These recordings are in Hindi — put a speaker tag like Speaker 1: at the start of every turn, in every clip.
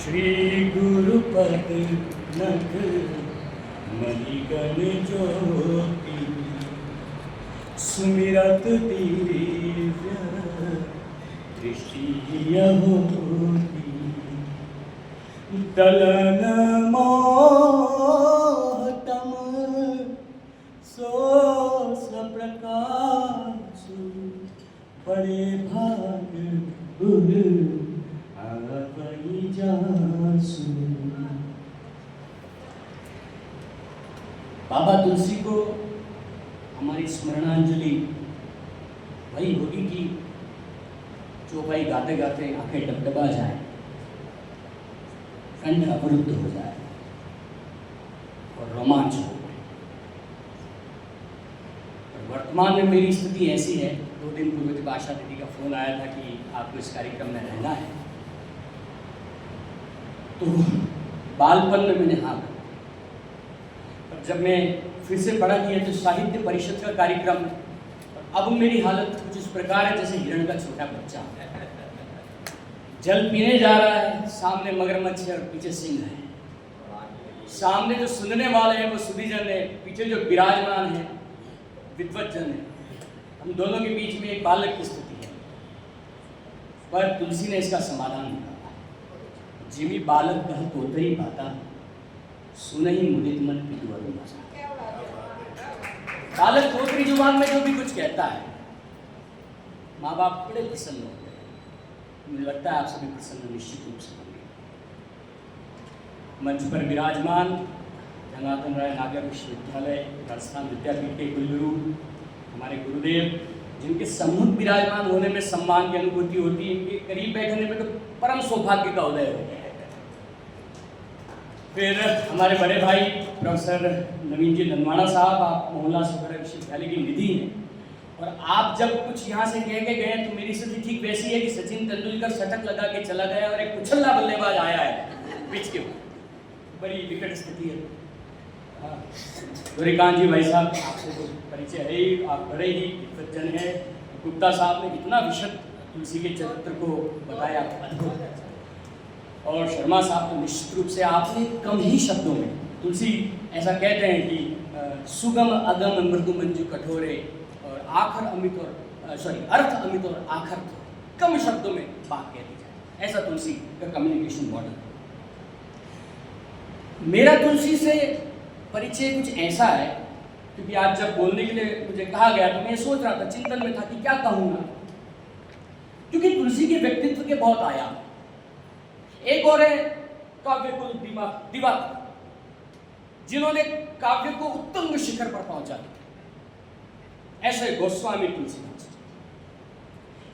Speaker 1: श्री गुरुपद नख मणिगण ज्योति सुमिरत दिव्य दृष्टि होती दलन मोहतम सोस प्रकाश बड़े भाग गुर आवई जासु। बाबा तुलसी को हमारी स्मरणांजलि वही होगी कि जो भाई गाते गाते आंखें डबडबा जाए, कंठ अवरुद्ध हो जाए और रोमांच हो। वर्तमान में मेरी स्थिति ऐसी है, 2 दिन पूर्व जब आशा दीदी का फोन आया था कि आपको इस कार्यक्रम में रहना है, तो बालपन में मैंने हाँ कहा। पर जब मैं फिर से पढ़ा कि तो साहित्य परिषद का कार्यक्रम, अब मेरी हालत कुछ इस प्रकार है जैसे हिरण का छोटा बच्चा जल पीने जा रहा है, सामने मगरमच्छ है और पीछे सिंह है। सामने जो सुनने वाले हैं वो सुधीजन है, पीछे जो विराजमान है विद्वतजन है। हम दोनों के बीच में एक बालक की स्थिति है। पर तुलसी ने इसका समाधान निकाला। जिमी बालक कह तोतरी पाता सुनहि मुदित मन पितु अरुण भाषा। बालक तोतरी जुबान में जो भी कुछ कहता है, माँ बाप बड़े प्रसन्न होते हैं। मुझे लगता है आप सभी प्रसन्न निश्चित रूप से होंगे। मंच पर विराजमान जनार्दन राय नागर विश्वविद्यालय राजस्थान विद्यापीठ के कुलगुरु हमारे गुरुदेव, जिनके सम्मुख विराजमान होने में सम्मान की अनुभूति होती है, इनके करीब बैठने में तो परम सौभाग्य का उदय होता है। फिर हमारे बड़े भाई प्रोफेसर नवीन जी नंदवाड़ा साहब, आप मोहनलाल सुखरा विश्वविद्यालय की निधि हैं, और आप जब कुछ यहाँ से कह के गए तो मेरी स्थिति ठीक वैसी है कि सचिन तेंदुलकर शतक लगा के चला गया और एक उछल्ला बल्लेबाज आया है पिच के ऊपर। बड़ी विकट स्थिति है। गोरीकांत जी भाई साहब, आपसे तो परिचय है ही, आप बड़े ही विद्वतजन हैं। गुप्ता साहब ने इतना विशद तुलसी के चरित्र को बताया, अद्भुत। और शर्मा साहब तो निश्चित रूप से आपने कम ही शब्दों में, तुलसी ऐसा कहते हैं कि सुगम अगम मृदु मंजू कठोरे और आखर अमित और अर्थ अमित और आखर कम शब्दों में बात कह दी जाए, ऐसा तुलसी का कम्युनिकेशन मॉडल। मेरा तुलसी से परिचय कुछ ऐसा है, क्योंकि आज जब बोलने के लिए मुझे कहा गया तो मैं सोच रहा था, चिंतन में था कि क्या कहूँगा, क्योंकि तुलसी के व्यक्तित्व के बहुत आयाम। एक और है काव्यकुल दिवाकर, जिन्होंने काव्य को उत्तुंग शिखर पर पहुंचा दिया, ऐसे गोस्वामी तुलसीदास।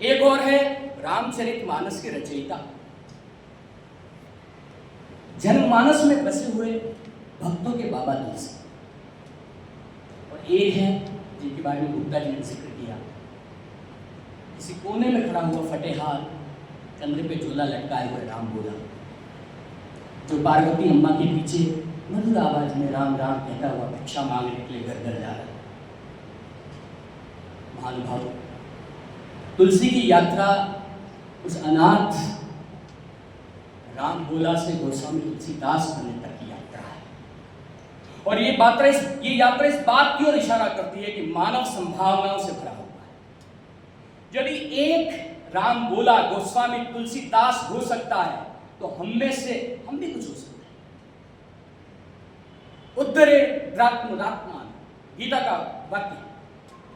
Speaker 1: एक और है रामचरितमानस के रचयिता, जनमानस में बसे हुए भक्तों के बाबा तुलसी। और एक है जिनके बारे में गुप्ता जी ने जिक्र किया, किसी कोने में खड़ा हुआ फटेहाल, कंधे पे झोला लटकाए हुए राम बोला, जो पार्वती अम्मा के पीछे मधुर आवाज में राम राम कहता हुआ भिक्षा मांगने के लिए घर घर जा रहा है। महानुभाव, तुलसी की यात्रा उस अनाथ राम बोला से गोस्वामी तुलसीदास बनने तक की यात्रा है। और ये यात्रा इस बात की ओर इशारा करती है कि मानव संभावनाओं से भरा हुआ है। यदि एक राम बोला गोस्वामी तुलसीदास हो सकता है, तो हम में से हम भी कुछ हो सकते हैं। उद्धरेदात्मरात्मान, गीता का वाक्य,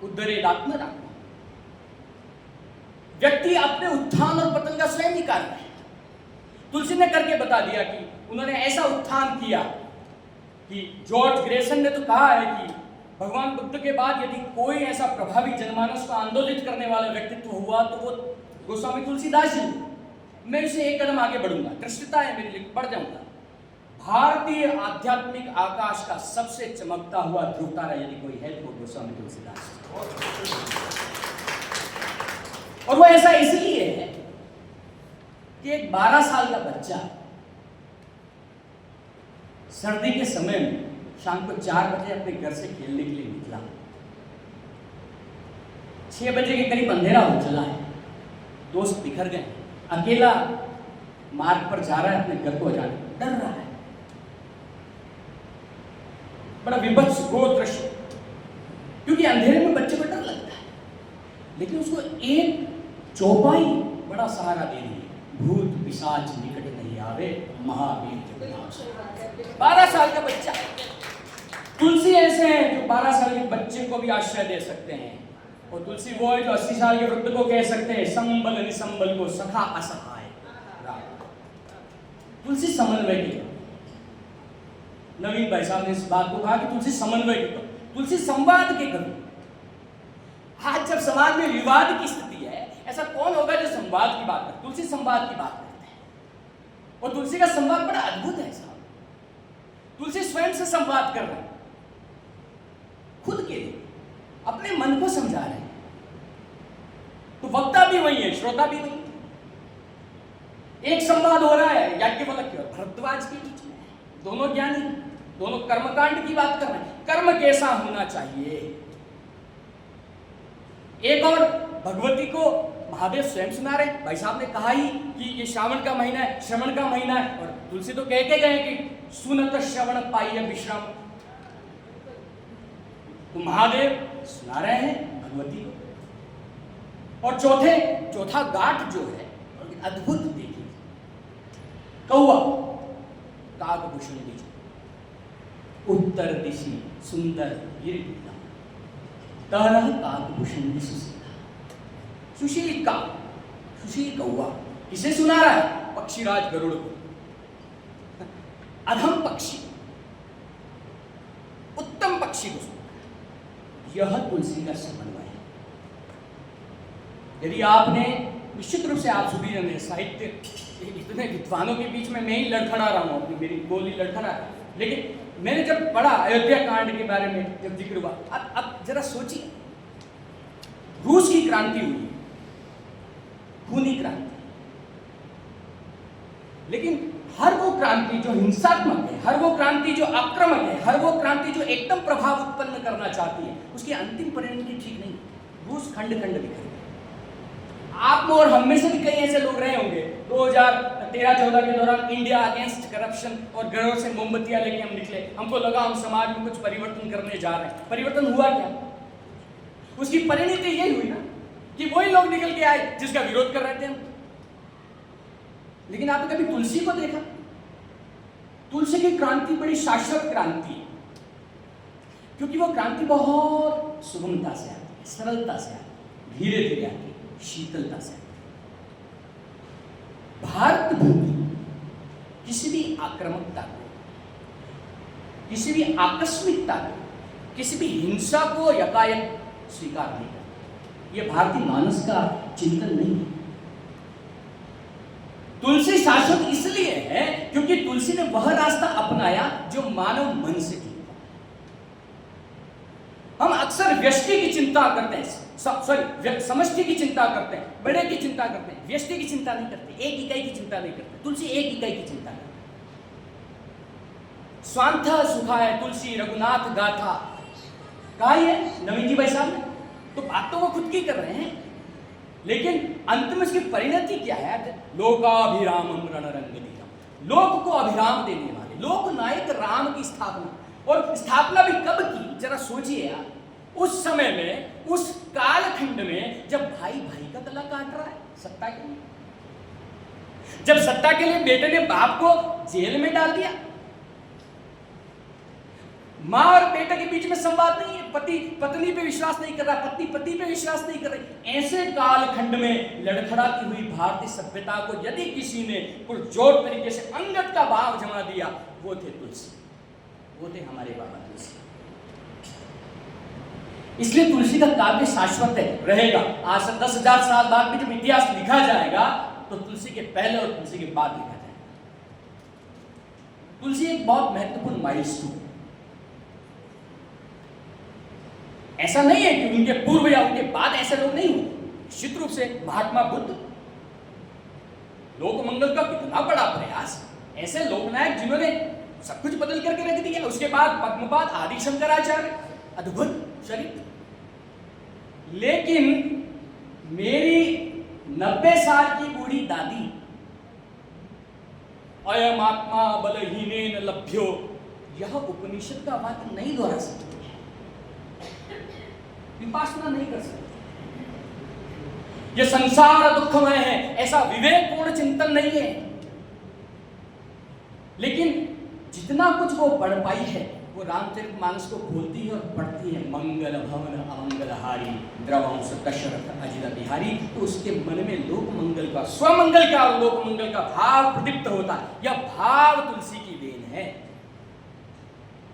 Speaker 1: उद्धरेदात्मरात्मान। व्यक्ति अपने उत्थान और पतन का स्वयं ही कारण है। तुलसी ने करके बता दिया कि उन्होंने ऐसा उत्थान किया कि जॉर्ज ग्रेसन ने तो कहा है कि भगवान बुद्ध के बाद यदि कोई ऐसा प्रभावी जनमानस को आंदोलित करने वाला व्यक्तित्व हुआ तो वो गोस्वामी तुलसीदास जी। मैं इसे एक कदम आगे बढ़ूंगा, दृष्टता है मेरे लिए, बढ़ जाऊंगा। भारतीय आध्यात्मिक आकाश का सबसे चमकता हुआ ध्रुव तारा यदि कोई है तो वो गोस्वामी तुलसीदास। और वो ऐसा इसलिए है कि एक 12 साल का बच्चा सर्दी के समय में शाम को 4 बजे अपने घर से खेलने के लिए निकला। 6 बजे के करीब अंधेरा हो चला है, दोस्त बिखर गए, अकेला मार्ग पर जा रहा है, अपने घर को जाने डर रहा है। बड़ा विभत्स गो दृश्य, क्योंकि अंधेरे में बच्चे को डर लगता है, लेकिन उसको एक चौपाई बड़ा सहारा दे रही है, भूत पिशाच निकट नहीं आवे, महावीर जब नाम। 12 साल का बच्चा, तुलसी ऐसे हैं जो 12 साल के बच्चे को भी आश्रय दे सकते हैं, और तुलसी वो है जो 80 साल के वृद्ध को कह सकते हैं संबल निसंबल को सखा असहाय। तुलसी समन्वय की, नवीन भाई साहब ने इस बात को कहा कि तुलसी समन्वय की, तुलसी संवाद के कवि। आज जब समाज में विवाद की स्थिति है, ऐसा कौन होगा जो संवाद की बात करे? तुलसी संवाद की बात करते हैं, और तुलसी का संवाद बड़ा अद्भुत है साहब। तुलसी स्वयं से संवाद कर रहे हैं, खुद के लिए अपने मन को समझा रहे हैं, तो वक्ता भी वही है, श्रोता भी वही है। एक संवाद हो रहा है याज्ञवल्क्य और भरद्वाज के बीच में, दोनों ज्ञानी, दोनों कर्मकांड की बात कर रहे हैं, कर्म कैसा होना चाहिए। एक और भगवती को महादेव स्वयं सुना रहे। भाई साहब ने कहा ही कि ये श्रावण का महीना है, श्रवण का महीना है, और तुलसी तो कह के गए कि सुनत श्रवण पाइय विश्राम, तो महादेव सुना रहे हैं भगवती को। और चौथा गाठ जो है अद्भुत, देखिए, कौवा काकभूषण बीज, उत्तर दिशि सुंदर गिरिधर, तरह काकभूषण सुशील काक, सुशील कौवा किसे सुना रहा है? पक्षीराज गरुड़ को। अधम पक्षी उत्तम पक्षी को सुना, यह तुलसी का समन्वय है। यदि आपने, निश्चित रूप से आप सभी जन साहित्य, इतने विद्वानों के बीच में मैं ही लड़खड़ा रहा हूं, अपनी मेरी गोली लड़खड़ा है, लेकिन मैंने जब पढ़ा अयोध्या कांड के बारे में, जब जिक्र हुआ, अब जरा सोचिए, रूस की क्रांति हुई, खूनी क्रांति, लेकिन हर वो क्रांति जो हिंसात्मक है, हर वो क्रांति जो आक्रामक है, हर वो क्रांति जो एकदम प्रभाव उत्पन्न करना चाहती है, उसकी अंतिम परिणति ठीक नहीं। रूस खंड खंड बिखर गया। आप में और हम में से भी कई ऐसे लोग रहे होंगे 2013-14 के दौरान, इंडिया अगेंस्ट करप्शन, और घरों से मोमबत्तियां लेके हम निकले, हमको लगा हम समाज में कुछ परिवर्तन करने जा रहे हैं। परिवर्तन हुआ क्या? उसकी परिणति यही हुई ना कि वही लोग निकल के आए जिसका विरोध कर रहे थे हम। लेकिन आपने कभी तुलसी को देखा? तुलसी की क्रांति बड़ी शाश्वत क्रांति है, क्योंकि वो क्रांति बहुत सुगमता से आती है, सरलता से आती है, धीरे धीरे आती है, शीतलता से आती है। भारत भूमि किसी भी आक्रामकता को, किसी भी आकस्मिकता को, किसी भी हिंसा को यकायक स्वीकार नहीं करती। यह भारतीय मानस का चिंतन नहीं है। तुलसी शाश्वत इसलिए है क्योंकि तुलसी ने वह रास्ता अपनाया जो मानव मन से जुड़ा। हम अक्सर व्यष्टि की चिंता करते हैं, समष्टि की चिंता करते हैं, बड़े की चिंता करते हैं, व्यष्टि की चिंता नहीं करते, एक इकाई की चिंता नहीं करते। तुलसी एक इकाई की चिंता करते। स्वांथा सुखाय तुलसी रघुनाथ गाथा, कहा है नवीन जी भाई साहब ने, तो बात तो वो खुद की कर रहे हैं, लेकिन अंत में उसकी परिणति क्या है? लोकाभिरामम रणरंगधीरम, लोक को अभिराम देने वाले, लोक नायक राम की स्थापना। और स्थापना भी कब की? जरा सोचिए यार, उस समय में, उस कालखंड में जब भाई भाई का गला काट रहा है सत्ता के लिए, जब सत्ता के लिए बेटे ने बाप को जेल में डाल दिया, मां और बेटे के बीच में संवाद नहीं है, पति पत्नी पे विश्वास नहीं कर रहा, पत्नी पति पे विश्वास नहीं कर रही, ऐसे कालखंड में लड़खड़ाती हुई भारतीय सभ्यता को यदि किसी ने पुरजोर तरीके से अंगत का भाव जमा दिया, वो थे तुलसी, वो थे हमारे बाबा तुलसी। इसलिए तुलसी का काव्य शाश्वत है, रहेगा। आज से 10,000 साल बाद भी जब इतिहास लिखा जाएगा तो तुलसी के पहले और तुलसी के बाद लिखा जाएगा। तुलसी एक बहुत महत्वपूर्ण माइलस्टोन। ऐसा नहीं है कि उनके पूर्व या उनके बाद ऐसे लोग नहीं हुए। निश्चित रूप से महात्मा बुद्ध, लोक मंगल का कितना बड़ा प्रयास, ऐसे लोकनायक जिन्होंने सब कुछ बदल करके रख दिया। उसके बाद पद्मपाद, आदि शंकराचार्य, अद्भुत चरित्र। लेकिन मेरी 90 साल की बूढ़ी दादी अयम आत्मा बलहीनेन लभ्यो, यह उपनिषद का वाक्य नहीं दोहरा सकते, विपासना नहीं कर सकते। यह संसार दुखमय है, ऐसा विवेकपूर्ण चिंतन नहीं है। लेकिन जितना कुछ वो पढ़ पाई है, वो रामचरितमानस को खोलती है और पढ़ती है। मंगल भवन अमंगलहारी द्रवंश दशरथ अजित बिहारी, तो उसके मन में लोक मंगल का, स्वमंगल का और लोक मंगल का भाव प्रदीप्त होता है। यह भाव तुलसी की देन है।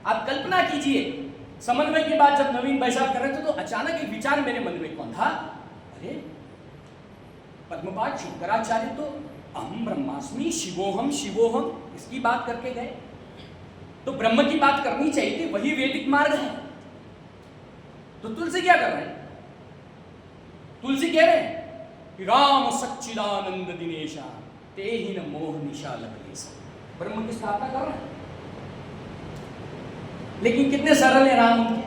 Speaker 1: आप कल्पना कीजिए, समन्वय की बात जब नवीन भाई साहब कर रहे थे तो अचानक एक विचार मेरे मन में कौन था, अरे पद्मपाद शंकराचार्य तो अहम ब्रह्मास्मि शिवोहम शिवोहम इसकी बात करके गए, तो ब्रह्म की बात करनी चाहिए थी, वही वैदिक मार्ग है। तो तुलसी क्या कर रहे हैं? तुलसी कह रहे हैं कि राम सच्चिदानंद दिनेशा ते ही न मोह निशा लभलेसा, ब्रह्म की स्थापना कर रहे हैं। लेकिन कितने सरल है राम उनके,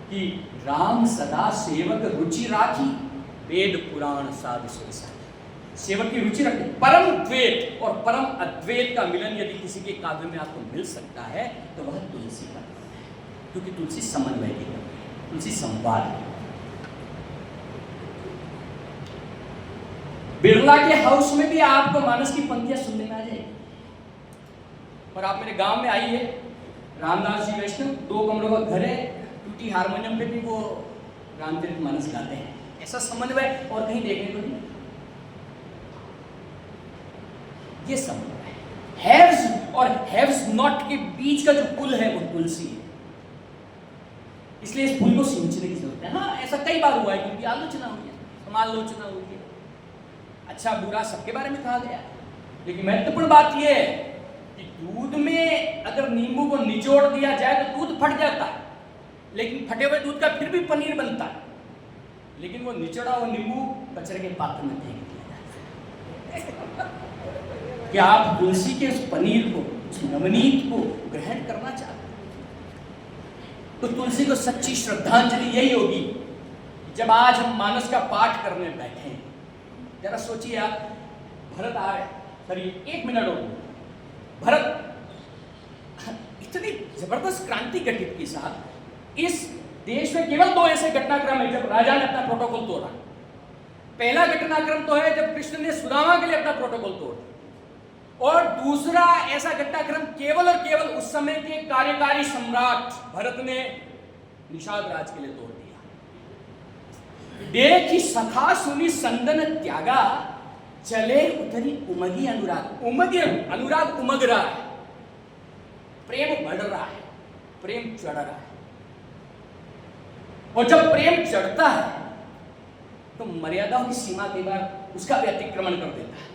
Speaker 1: कि राम सदा सेवक रुचि राखी, वेद पुराण साध सोसा, सेवक की रुचि रखते। परम द्वैत और परम अद्वैत का मिलन यदि किसी के काव्य में आपको मिल सकता है तो वह तुलसी का है, क्योंकि तुलसी समन्वय की है, तुलसी संवाद है। बिरला के हाउस में भी आपको मानस की पंक्तियां सुनने में आ जाएगी। और आप मेरे गांव में आइए, रामदास जी वैष्णव, 2 कमरों का घर है, टूटी हारमोनियम पे भी वो रामचरितमानस गाते हैं। ऐसा समन्वय और कहीं देखने को नहीं। ये समन्वय हैव्स और हैव्स नॉट के बीच का जो पुल है वो तुलसी है। इसलिए इस पुल को सिंचने की जरूरत है। हाँ, ऐसा कई बार हुआ है, क्योंकि आलोचना हुई है, समालोचना हुई है, अच्छा बुरा सबके बारे में कहा गया। लेकिन महत्वपूर्ण बात यह है कि दूध में अगर नींबू को निचोड़ दिया जाए तो दूध फट जाता है, लेकिन फटे हुए दूध का फिर भी पनीर बनता है। लेकिन वो निचोड़ा हुआ नींबू कचरे के पात्र में फेंक दिया जाता है। क्या आप तुलसी के उस पनीर को, उस नवनीत को ग्रहण करना चाहते हैं? तो तुलसी को सच्ची श्रद्धांजलि यही होगी जब आज हम मानस का पाठ करने बैठे हैं। जरा सोचिए आप, भरत आ रहे, सॉरी 1 मिनट हो, भरत इतनी जबरदस्त क्रांति घटित की साथ इस देश में केवल 2 ऐसे घटनाक्रम है जब राजा ने अपना प्रोटोकॉल तोड़ा। पहला घटनाक्रम तो है जब कृष्ण ने सुदामा के लिए अपना प्रोटोकॉल तोड़ा, और दूसरा ऐसा घटनाक्रम केवल और केवल उस समय के कार्यकारी सम्राट भरत ने निषाद राज के लिए तोड़ दिया। देखी सखा सुनी संदन त्यागा, चले उतरी उमगी अनुराग। उमगी अनुराग उमग रहा है, प्रेम बढ़ रहा है, प्रेम चढ़ रहा है। और जब प्रेम चढ़ता है तो मर्यादाओं की सीमा के बाद उसका भी अतिक्रमण कर देता है।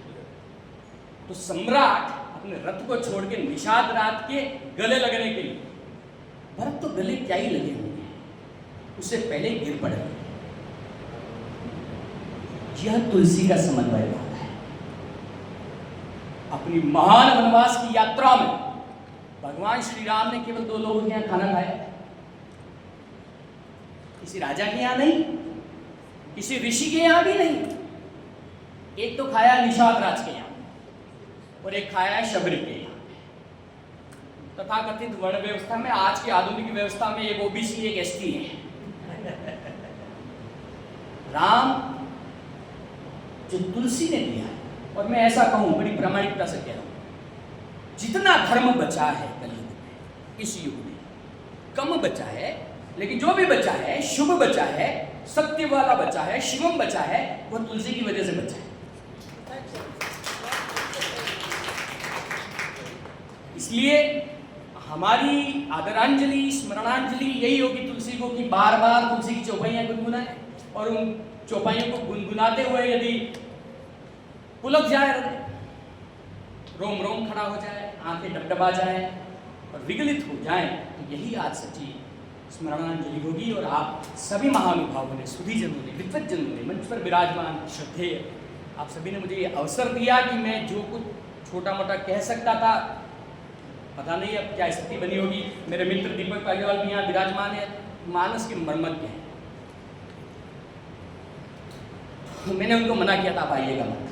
Speaker 1: तो सम्राट अपने रथ को छोड़ के निषाद राज के गले लगने के लिए, भरत तो गले क्या ही लगे होंगे, उससे पहले गिर पड़े। यह तुलसी का समन्वय होता है। अपनी महान वनवास की यात्रा में भगवान श्री राम ने केवल 2 लोगों के यहां खाना खाया, किसी राजा के यहां नहीं, किसी ऋषि के यहां भी नहीं। एक तो खाया निषाद राज के यहां और एक खाया है शबरी के यहां। तथाकथित वर्ण व्यवस्था में, आज की आधुनिक व्यवस्था में, एक ओबीसी एक एसटी है। राम जो तुलसी ने दिया है, और मैं ऐसा कहूं बड़ी प्रामाणिकता से कह रहा हूं, जितना धर्म बचा है कलयुग में, इस युग में कम बचा है, लेकिन जो भी बचा है, शुभ बचा है, सत्य वाला बचा है, शिवम बचा है, वह तुलसी की वजह से बचा है। इसलिए हमारी आदरांजलि, स्मरणांजलि यही होगी तुलसी को कि बार बार तुलसी की चौपाइयां गुनगुनाएं, और उन चौपाइयों को गुनगुनाते हुए यदि पुलक जाए हृदय, रोम रोम खड़ा हो जाए, आंखें डबडबा जाए और विगलित हो जाए, तो यही आज सच्ची स्मरणांजलि होगी। और आप सभी महानुभावों ने, सुधीजनों ने, विद्वज्जनों ने, मंच पर विराजमान श्रद्धेय, आप सभी ने मुझे ये अवसर दिया कि मैं जो कुछ छोटा मोटा कह सकता था, पता नहीं अब क्या स्थिति बनी होगी। मेरे मित्र दीपक पालीवाल भी यहाँ विराजमान है, मानस के मर्मज्ञ हैं। मैंने उनको मना किया था, आप आइएगा मत।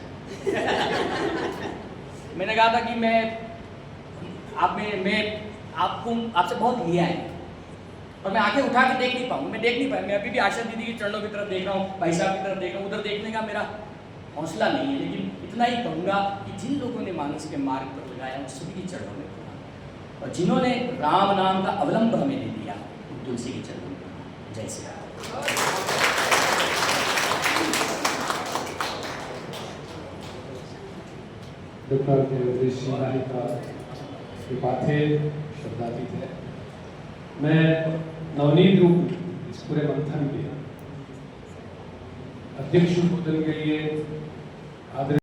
Speaker 1: मैंने कहा था कि मैं आपको आपसे बहुत लिया है और मैं आंखें उठा के देख नहीं पाऊँ, मैं देख नहीं पाया। मैं अभी भी आशा दीदी के चरणों की तरफ देख रहा हूँ, भाई साहब की तरफ देख रहा हूँ, उधर देखने का मेरा हौसला नहीं है। लेकिन इतना ही कहूँगा कि जिन लोगों ने मानस के मार्ग पर लगाया उन सभी के चरणों में प्रणाम, और जिन्होंने राम नाम का अवलंब हमें दे दिया उन तुलसी के चरणों में प्रणाम। जय श्री राम।
Speaker 2: डॉक्टर देवेंद्र सिंह का पाथे शब्दातीत है। मैं नवनीत रूप इस पूरे मंथन के अध्यक्ष उद्बोधन के लिए आदरणीय